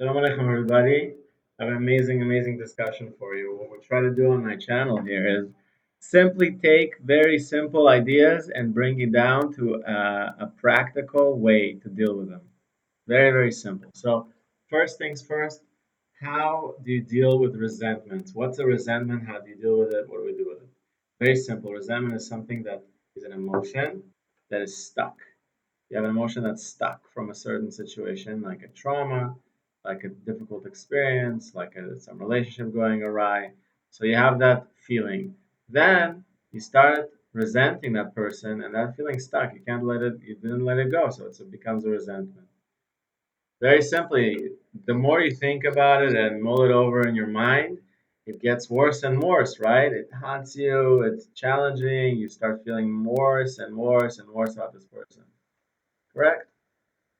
Shalom Aleichem, everybody. I have an amazing discussion for you. What we try to do on my channel here is simply take very simple ideas and bring it down to a practical way to deal with them. Very simple. So, first things first, how do you deal with resentment? What's a resentment? How do you deal with it? What do we do with it? Very simple. Resentment is something that is an emotion that is stuck. You have an emotion that's stuck from a certain situation, like a trauma, like a difficult experience, like some relationship going awry. So you have that feeling. Then you start resenting that person, and that feeling stuck. You can't let it. You didn't let it go, so it becomes a resentment. Very simply, the more you think about it and mull it over in your mind, it gets worse and worse, right? It haunts you. It's challenging. You start feeling worse and worse and worse about this person. Correct?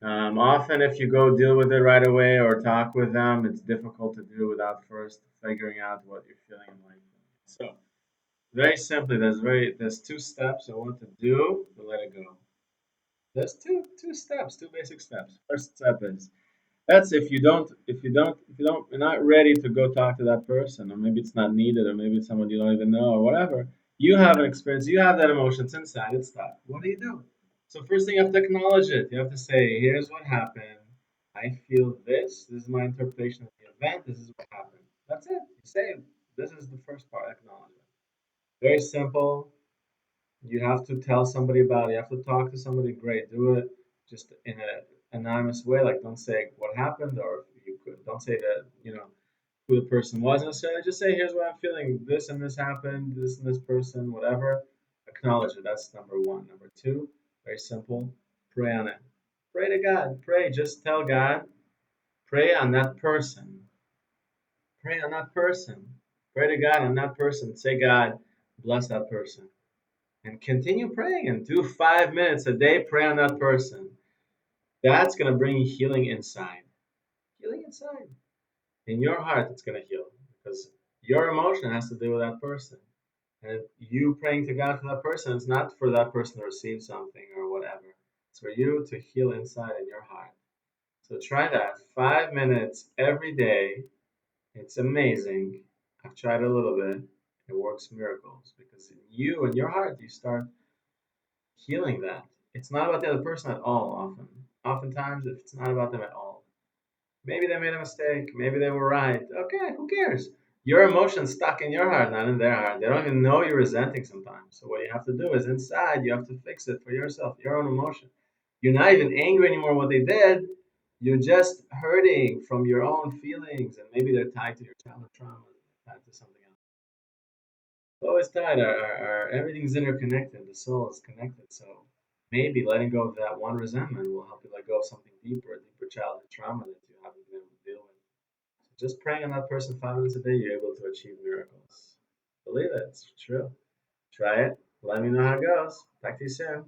Often, if you go deal with it right away or talk with them, it's difficult to do without first figuring out what you're feeling and why you're feeling it. So, very simply, there's two steps I want to do to let it go. There's two steps, two basic steps. First step is that's if you're not ready to go talk to that person, or maybe it's not needed, or maybe it's someone you don't even know, or whatever. You have an experience, you have that emotion, it's inside, it's stuck. What do you do? So first thing you have to acknowledge it. You have to say, here's what happened. I feel this. This is my interpretation of the event. This is what happened. That's it. You say this is the first part, acknowledge it. Very simple. You have to tell somebody about it. You have to talk to somebody. Great, do it just in an anonymous way. Like, don't say what happened, or you could don't say that who the person was necessarily. Just say, here's what I'm feeling. This and this happened. This and this person, whatever. Acknowledge it. That's number one. Number two, very simple. Pray on it. Pray to God. Pray. Just tell God. Pray on that person. Pray on that person. Pray to God on that person. Say, God, bless that person and continue praying and do 5 minutes a day. Pray on that person. That's going to bring you healing inside. Healing inside. In your heart, it's going to heal because your emotion has to do with that person. And you praying to God for that person, it's not for that person to receive something or whatever. It's for you to heal inside in your heart. So try that 5 minutes every day. It's amazing. I've tried a little bit. It works miracles because in you and your heart, you start healing that. It's not about the other person at all, Oftentimes, it's not about them at all. Maybe they made a mistake. Maybe they were right. Okay, who cares? Your emotion's stuck in your heart, not in their heart. They don't even know you're resenting sometimes. So what you have to do is inside, you have to fix it for yourself, your own emotion. You're not even angry anymore what they did. You're just hurting from your own feelings, and maybe they're tied to your childhood trauma, tied to something else. Always tied. Everything's interconnected. The soul is connected. So maybe letting go of that one resentment will help you let go of something deeper, a deeper childhood trauma that you haven't been able to deal with. So just praying on that person 5 minutes a day, you're able to achieve miracles. Believe it. It's true. Try it. Let me know how it goes. Talk to you soon.